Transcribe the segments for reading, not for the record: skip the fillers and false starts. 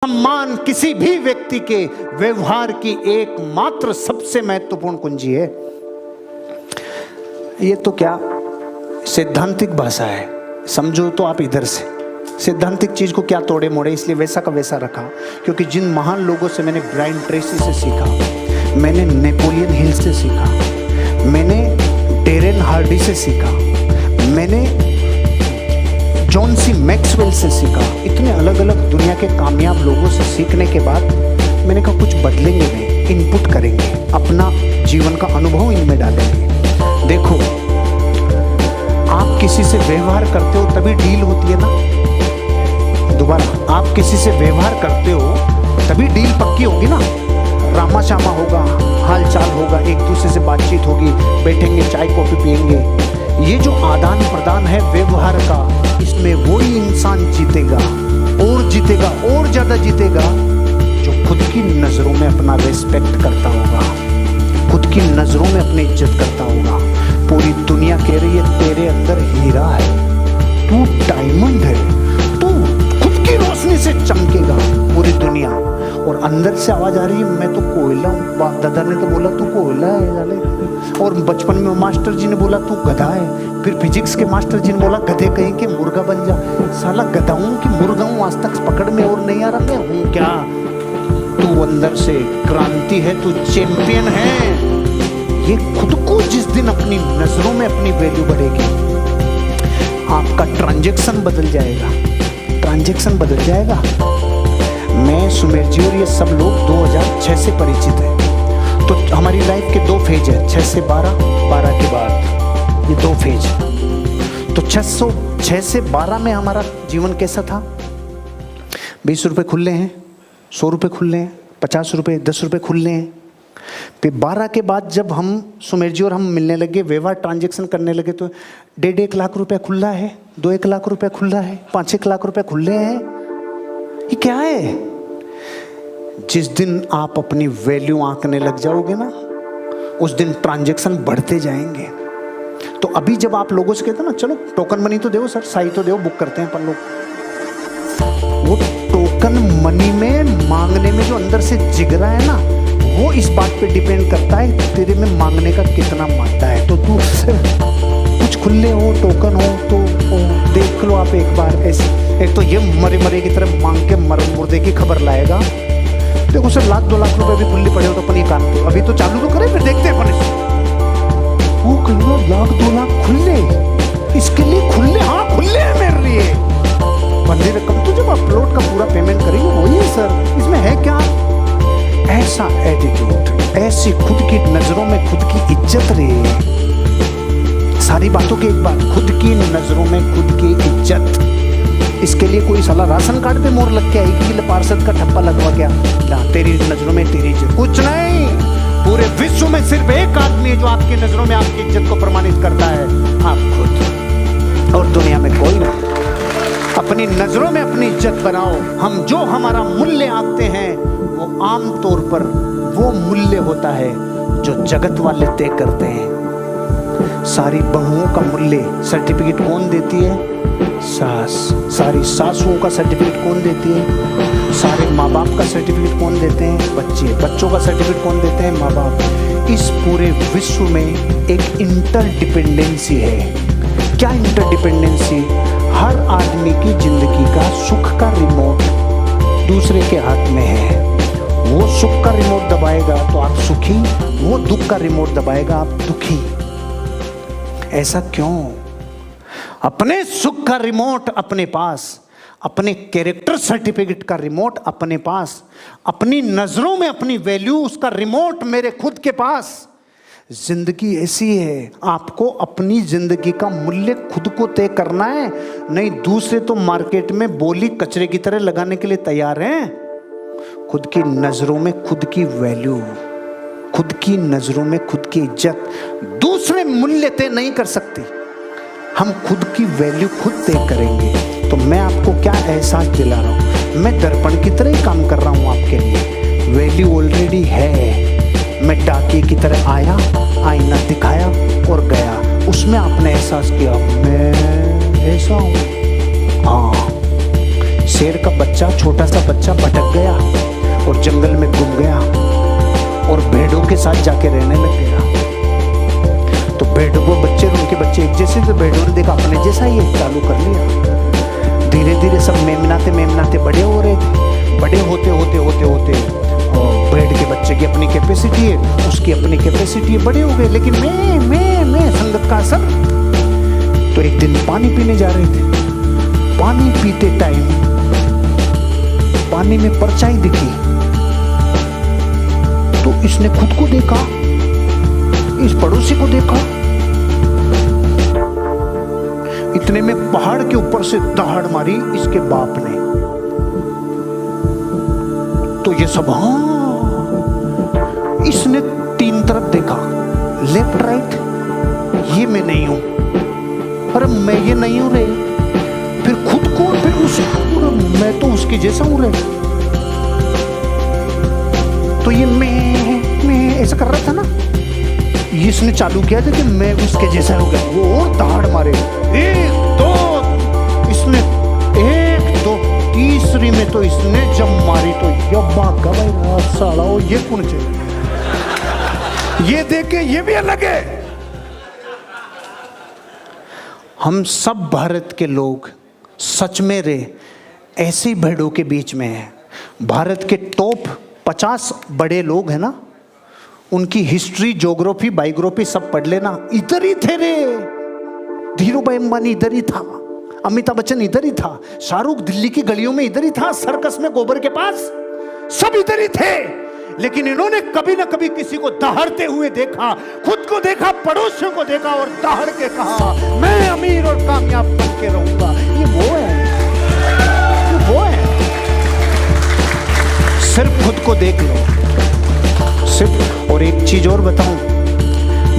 सम्मान किसी भी व्यक्ति के व्यवहार की एकमात्र सबसे महत्वपूर्ण कुंजी है। ये तो क्या सैद्धांतिक भाषा है, समझो तो आप इधर से सैद्धांतिक चीज को क्या तोड़े मोड़े, इसलिए वैसा का वैसा रखा। क्योंकि जिन महान लोगों से मैंने ब्रायन ट्रेसी से सीखा, मैंने नेपोलियन हिल से सीखा, मैंने डेरेन हार्डी से सीखा, मैंने जॉन सी मैक्सवेल से सीखा, इतने अलग अलग दुनिया के कामयाब लोगों से सीखने के बाद मैंने कहा कुछ बदलेंगे नहीं, इनपुट करेंगे, अपना जीवन का अनुभव इनमें डालेंगे। देखो, आप किसी से व्यवहार करते हो तभी डील होती है ना। दोबारा, आप किसी से व्यवहार करते हो तभी डील पक्की होगी ना। रामा श्यामा होगा, हाल चाल होगा, एक दूसरे से बातचीत होगी, बैठेंगे, चाय कॉफी पिएंगे। ये जो आदान प्रदान है व्यवहार का, इसमें वही इंसान जीतेगा और जीतेगा और ज्यादा जीतेगा जो खुद की नजरों में अपना रिस्पेक्ट करता होगा, खुद की नजरों में अपनी इज्जत करता होगा। पूरी दुनिया कह रही है तेरे अंदर हीरा है, तू डायमंड है, तू खुद की रोशनी से चमकेगा पूरी दुनिया। और अंदर से आवाज आ रही है मैं तो कोयला हूँ। बाप दादा ने तो बोला तू कोयला है साले, और बचपन में मास्टर जी ने बोला तू गधा है, फिर फिजिक्स के मास्टर जी ने बोला गधे कहीं के मुर्गा बन जा। साला गधा हूँ कि मुर्गा हूँ आज तक पकड़ में और नहीं आ रहा, मैं हूँ क्या? तू अंदर से क्रांति है, तू चैंपियन है। ये खुद को जिस दिन अपनी नजरों में अपनी वैल्यू बढ़ेगी, आपका ट्रांजैक्शन बदल जाएगा, ट्रांजैक्शन बदल जाएगा। मैं, सुमेर जी और ये सब लोग 2006 से परिचित हैं। तो हमारी लाइफ के 2 फेज है, 6 से 12, 12 के बाद, ये 2 फेज। तो 6 से 12 में हमारा जीवन कैसा था? 20 रुपए खुले हैं, 100 रुपए खुले हैं, 50 रुपए, 10 रुपए खुले हैं। फिर 12 के बाद जब हम, सुमेर जी और हम मिलने लगे, व्यवहार ट्रांजैक्शन करने लगे, तो 1.5 लाख रुपया खुला है, 2 लाख रुपया खुला है, 5 लाख रुपया खुले हैं। ये क्या है? जिस दिन आप अपनी वैल्यू आंकने लग जाओगे ना, उस दिन ट्रांजैक्शन बढ़ते जाएंगे। तो अभी जब आप लोगों से कहते हो ना चलो टोकन मनी तो दो सर, साई तो दो, बुक करते हैं अपन लोग, वो टोकन मनी में मांगने में जो अंदर से जिगरा है ना, वो इस बात पे डिपेंड करता है तेरे में मांगने का कितना मानता है। तो तू कुछ खुले हो, टोकन हो तो देख लो आप एक बार ऐसे। एक तो ये मरे मरे की तरह मांग के मुर्दे की खबर लाएगा। देखो सर, 1-2 लाख रुपए भी खुले पड़े हो तो अपन ये काम तो अभी तो चालू तो करें, फिर देखते हैं अपन इसको। वो कहेगा 1-2 लाख खुले, इसके लिए खुले, हाँ खुले हैं मेरे लिए। बंदी रकम तो जब अपलोड का पूरा पेमेंट करेंगे वही है सर, इसमें है क्या? ऐसा एटीट्यूड, ऐसी खुद की नजरों में खुद की इज्जत रहे। सारी बातों की एक बात, खुद की नजरों में खुद की इज्जत। इसके लिए कोई साला राशन कार्ड पे मोहर लग के आएगी कि पार्षद का ठप्पा लगवा क्या? तेरी नजरों में तेरी इज्जत, कुछ नहीं। पूरे विश्व में सिर्फ एक आदमी है जो आपकी नजरों में आपकी इज्जत को प्रमाणित करता है, आप खुद, और दुनिया में कोई नहीं। अपनी नजरों में अपनी इज्जत बनाओ। हम जो हमारा मूल्य आंकते हैं वो आम तौर पर वो मूल्य होता है जो जगत वाले तय करते हैं। सारी बहुओं का मूल्य सर्टिफिकेट कौन देती है? सास। सारी सासुओं का सर्टिफिकेट कौन देती है? सारे माँ बाप का सर्टिफिकेट कौन देते हैं? बच्चे। बच्चों का सर्टिफिकेट कौन देते हैं? माँ बाप। इस पूरे विश्व में एक इंटरडिपेंडेंसी है। क्या इंटरडिपेंडेंसी? हर आदमी की जिंदगी का सुख का रिमोट दूसरे के हाथ में है। वो सुख का रिमोट दबाएगा तो आप सुखी, वो दुख का रिमोट दबाएगा आप दुखी। ऐसा क्यों? अपने सुख का रिमोट अपने पास, अपने कैरेक्टर सर्टिफिकेट का रिमोट अपने पास, अपनी नजरों में अपनी वैल्यू, उसका रिमोट मेरे खुद के पास। जिंदगी ऐसी है, आपको अपनी जिंदगी का मूल्य खुद को तय करना है, नहीं दूसरे तो मार्केट में बोली कचरे की तरह लगाने के लिए तैयार हैं। खुद की नजरों में खुद की वैल्यू, खुद की नजरों में खुद की इज्जत दूसरे मूल्य तय नहीं कर सकती। हम खुद की वैल्यू खुद तय करेंगे। तो मैं आपको क्या एहसास दिला रहा हूँ, मैं दर्पण की तरह ही काम कर रहा हूँ आपके लिए। वैल्यू ऑलरेडी है। मैं डाकिये की तरह आया, आईना दिखाया और गया, उसमें आपने एहसास किया मैं ऐसा हूँ। हाँ, शेर का बच्चा, छोटा सा बच्चा भटक गया और जंगल में गुम गया और भेड़ों के साथ जाके रहने लग गया। तो भेड़ों को बच्चे, उनके बच्चे एक जैसे, तो भेड़ों ने देखा अपने जैसा ही चालू कर लिया। धीरे धीरे सब मेमनाते बड़े हो रहे थे। बड़े होते होते होते होते और भेड़ के बच्चे की अपनी कैपेसिटी है, उसकी अपनी कैपेसिटी है, बड़े हो गए। लेकिन मैं संगत का असर। तो एक दिन पानी पीने जा रहे थे। पानी पीते टाइम पानी में परछाई दिखी, तो इसने खुद को देखा, इस पड़ोसी को देखा। इतने में पहाड़ के ऊपर से दहाड़ मारी इसके बाप ने। तो ये सब, इसने तीन तरफ देखा, लेफ्ट राइट, ये मैं नहीं हूं, अरे मैं ये नहीं हूं रे। फिर खुद को, फिर उसको, मैं तो उसके जैसा हूं रे। तो ये मैं ऐसा कर रहा था ना, इसने चालू किया था कि मैं उसके जैसा हो गया। वो और दहाड़ मारे, एक दो, इसने एक दो, तीसरी में तो इसने जब मारी तो यब्बा गवाई साला, ये कौन चाहिए? ये देख के ये भी अलग है। हम सब भारत के लोग सच में रे ऐसी भेड़ों के बीच में हैं। भारत के टॉप 50 बड़े लोग हैं ना, उनकी हिस्ट्री, ज्योग्राफी, बायोग्राफी सब पढ़ लेना, इधर ही थे रे। धीरूभाई अंबानी इधर ही था, अमिताभ बच्चन इधर ही था, शाहरुख दिल्ली की गलियों में इधर ही था, सर्कस में गोबर के पास, सब इधर ही थे। लेकिन इन्होंने कभी ना कभी किसी को दहाड़ते हुए देखा, खुद को देखा, पड़ोसियों को देखा और दहाड़ के कहा मैं अमीर और कामयाब बन के रहूंगा। ये वो है, ये वो है। सिर्फ खुद को देख लो, सिर्फ। और एक चीज और बताऊं,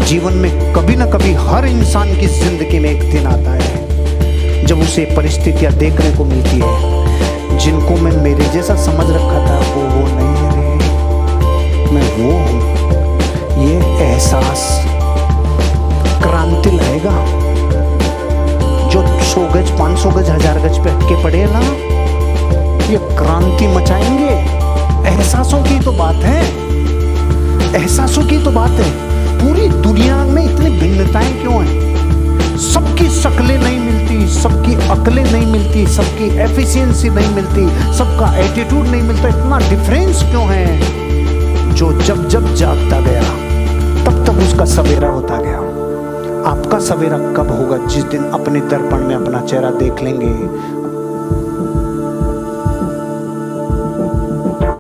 जीवन में कभी ना कभी हर इंसान की जिंदगी में एक दिन आता है जब उसे परिस्थितियां देखने को मिलती है जिनको मैं मेरे जैसा समझ रखा था वो नहीं है रे, मैं वो हूं। ये एहसास क्रांति लाएगा। जो 100 गज, 500 गज, 1000 गज पे हटके पड़े ना, ये क्रांति मचाएंगे। एहसासों की तो बात है, एहसासों की तो बात है। पूरी दुनिया में इतनी भिन्नताएं क्यों हैं? सबकी शक्लें नहीं मिलती, सबकी अकलें नहीं मिलती, सबकी एफिशिएंसी नहीं मिलती, सबका एटीट्यूड नहीं मिलता, इतना डिफरेंस क्यों है? जो जब जब जागता गया तब तब उसका सवेरा होता गया। आपका सवेरा कब होगा? जिस दिन अपने दर्पण में अपना चेहरा देख लेंगे,